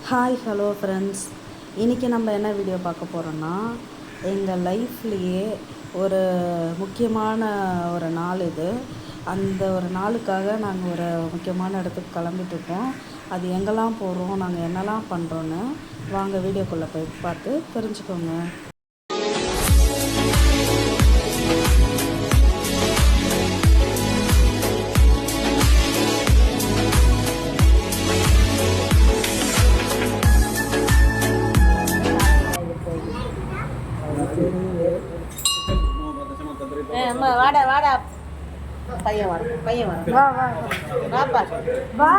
Hi hello friends, இன்றைக்கி நம்ம என்ன வீடியோ பார்க்க போகிறோன்னா, எங்கள் லைஃப்லேயே ஒரு முக்கியமான ஒரு நாள் இது. அந்த ஒரு நாளுக்காக நாங்கள் ஒரு முக்கியமான இடத்துக்கு கிளம்பிட்டுருக்கோம். அது எங்கெல்லாம் போகிறோம், நாங்கள் என்னெல்லாம் பண்ணுறோன்னு வாங்க வீடியோக்குள்ளே போய் பார்த்து தெரிஞ்சுக்கோங்க. வாடா வாடா பையன் வர பையன் வர வா வா வாப்பா வா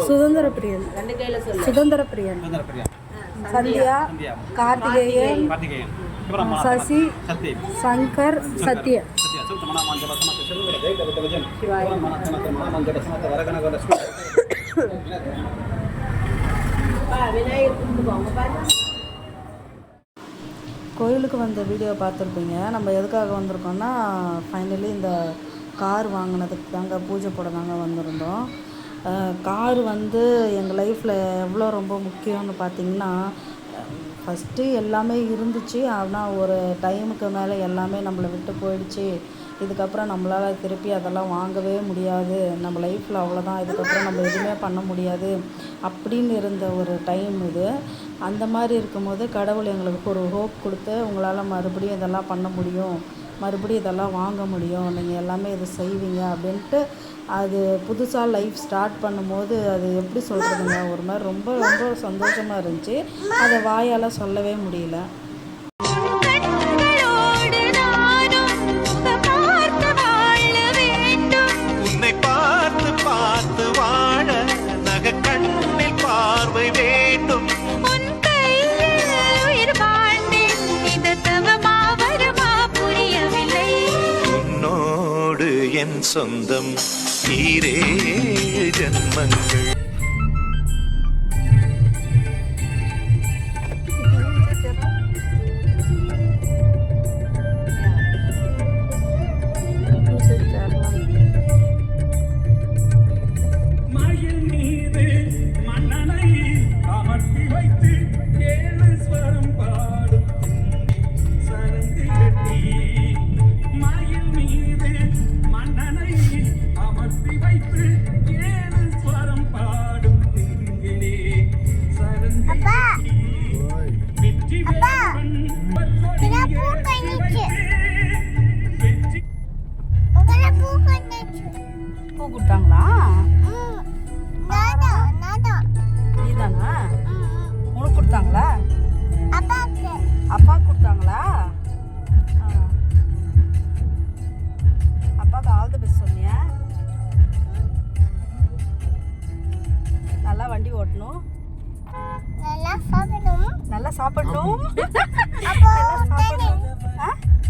சுதந்திர பிரியன், ரெண்டு கையில சொல்லு. சுதந்திர பிரியன், சந்தியா, கார்த்திகேயன், சசி, சங்கர், சத்யா. விநாயகர் கும்பிடுவாங்க பாருங்க. கோயிலுக்கு வந்த வீடியோ பார்த்துருப்பீங்க. நம்ம எதுக்காக வந்திருக்கோம்னா, ஃபைனலி இந்த கார் வாங்கினதுக்கு தாங்க, பூஜை போட தாங்க வந்திருந்தோம். கார் வந்து எங்கள் லைஃப்பில் எவ்வளோ ரொம்ப முக்கியம்னு பார்த்திங்கன்னா, ஃபஸ்ட்டு எல்லாமே இருந்துச்சு. ஆனால் ஒரு டைமுக்கு மேலே எல்லாமே நம்மளை விட்டு போயிடுச்சு. இதுக்கப்புறம் நம்மளால் திருப்பி அதெல்லாம் வாங்கவே முடியாது, நம்ம லைஃப்பில் அவ்வளோதான், இதுக்கப்புறம் நம்ம எதுவுமே பண்ண முடியாது அப்படின்னு இருந்த ஒரு டைம் இது. அந்த மாதிரி இருக்கும்போது கடவுள் எங்களுக்கு ஒரு ஹோப் கொடுத்து, உங்களால் மறுபடியும் இதெல்லாம் பண்ண முடியும், மறுபடியும் இதெல்லாம் வாங்க முடியும், நீங்கள் எல்லாமே இது செய்வீங்க அப்படின்ட்டு. அது புதுசாக லைஃப் ஸ்டார்ட் பண்ணும்போது அது எப்படி சொல்கிறதுங்க, ஒரு மாதிரி ரொம்ப ரொம்ப சந்தோஷமாக இருந்துச்சு. அதை வாயால் சொல்லவே முடியல. என் சொந்தம் ஈரேழு ஜன்மங்கள். மயில் மீது மன்னனை அமர்த்தி வைத்து ஏழு ஸ்வரம் பாடும் சரந்தி கட்டி. மயில் மீது மன்னனை அமர்த்தி வைத்து ஏழு ஸ்வரம் பாடும் திங்களே சரந்தி கட்டி. வெற்றி வேலவன் பூ கொடுத்தாங்களா? நீதானா? உனக்கு கொடுத்தாங்களா? அப்பா கொடுத்தாங்களா? அப்பாவுக்கு ஆல் தி பெஸ்ட் சொன்னியா? நல்லா வண்டி ஓட்டணும், நல்லா சாப்பிடணும், நல்லா சாப்பிடணும்.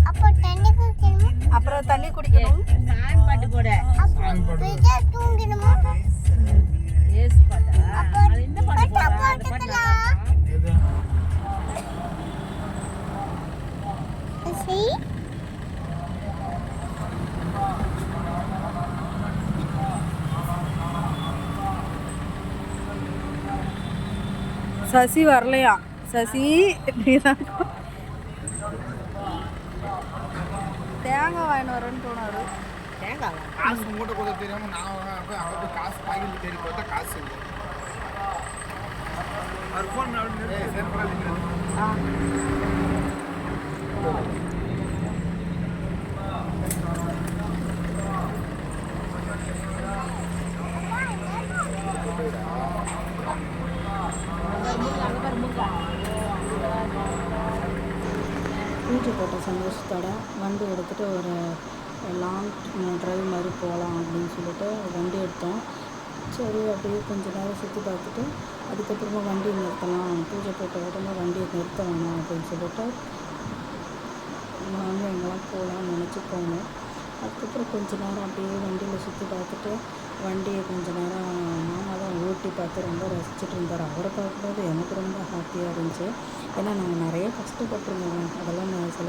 அப்புறம் தண்ணி குடிக்கணும், சான் பாட்டு போட ஏசு பாட்டா. அது என்ன பாட்டு போடுறா? அந்த பாட்டு நல்லா இருக்கா? சசி வரலையா? சசி தேங்காய் வாங்கிட்டு வரேன்னு தோணாரு. தேங்காய் காசு மூட்டை கொடுக்க தெரியாம நான் போய் அவருக்கு காசு பாக்கெட் தேடி பார்த்தா காசு இல்லை. அவர் ஃபோன் பூஜை போட்ட சந்தோஷத்தோட வண்டி எடுத்துகிட்டு ஒரு லாங் ட்ரைவ் மாதிரி போகலாம் அப்படின்னு சொல்லிட்டு வண்டி எடுத்தோம். சரி, அப்படியே கொஞ்சம் நேரம் சுற்றி பார்த்துட்டு அதுக்கப்புறமா வண்டியை நிறுத்தலாம், பூஜை போட்ட உடனே வண்டியை நிறுத்த வேணாம் அப்படின்னு சொல்லிட்டு நாங்கள் எங்கெல்லாம் போகலான்னு நினச்சி போனோம். அதுக்கப்புறம் கொஞ்சம் நேரம் அப்படியே வண்டியில் சுற்றி பார்த்துட்டு வண்டியை கொஞ்சம் நேரம் மாமா தான் ஓட்டி பார்த்து ரொம்ப ரசிச்சுட்டு இருந்தார். அவரை பார்க்கும்போது எனக்கு ரொம்ப ஹாப்பியாக இருந்துச்சு. ஏன்னா நாங்கள் நிறைய கஷ்டப்பட்டுருந்தோம். அதெல்லாம் நான் சில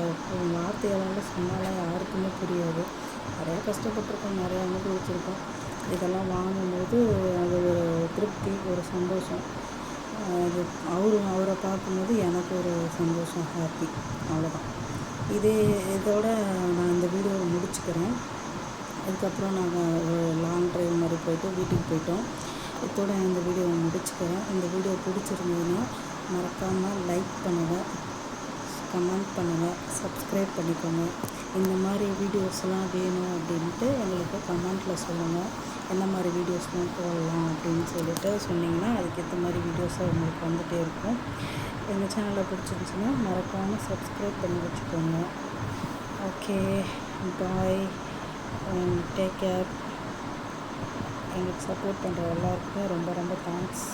வார்த்தையால் சொன்னாலாம் யாருக்குமே புரியாது. நிறையா கஷ்டப்பட்டுருக்கோம், நிறையா அனுபவிச்சிருக்கோம். இதெல்லாம் வாங்கும்போது அது ஒரு திருப்தி, ஒரு சந்தோஷம். அது அவரை பார்க்கும்போது எனக்கு ஒரு சந்தோஷம், ஹாப்பி, அவ்வளோதான். இதோட நான் இந்த வீடியோவை முடிச்சுக்கிறேன். அதுக்கப்புறம் நாங்கள் ஒரு லாங் ட்ரைவ் மாதிரி போயிட்டு வீட்டுக்கு போயிட்டோம். இதோட இந்த வீடியோவை முடிச்சுக்கிறேன். இந்த வீடியோ பிடிச்சிருந்ததுன்னா மறக்காமல் லைக் பண்ணுங்கள், கமெண்ட் பண்ணுங்கள், சப்ஸ்கிரைப் பண்ணிக்கோங்க. இந்த மாதிரி வீடியோஸ்லாம் வேணும் அப்படின்ட்டு எங்களுக்கு கமெண்ட்டில் சொல்லுங்கள். என்ன மாதிரி வீடியோஸ்லாம் போடலாம் அப்படின்னு சொல்லிட்டு சொன்னிங்கன்னா அதுக்கேற்ற மாதிரி வீடியோஸை உங்களுக்கு வந்துகிட்டே இருக்கும். எங்கள் சேனலை பிடிச்சிருந்துச்சுன்னா மறக்காமல் சப்ஸ்கிரைப் பண்ணி வச்சுக்கோங்க. ஓகே, பாய், டேக் கேர். எங்களுக்கு சப்போர்ட் பண்ணுற எல்லாருக்குமே ரொம்ப ரொம்ப தேங்க்ஸ்.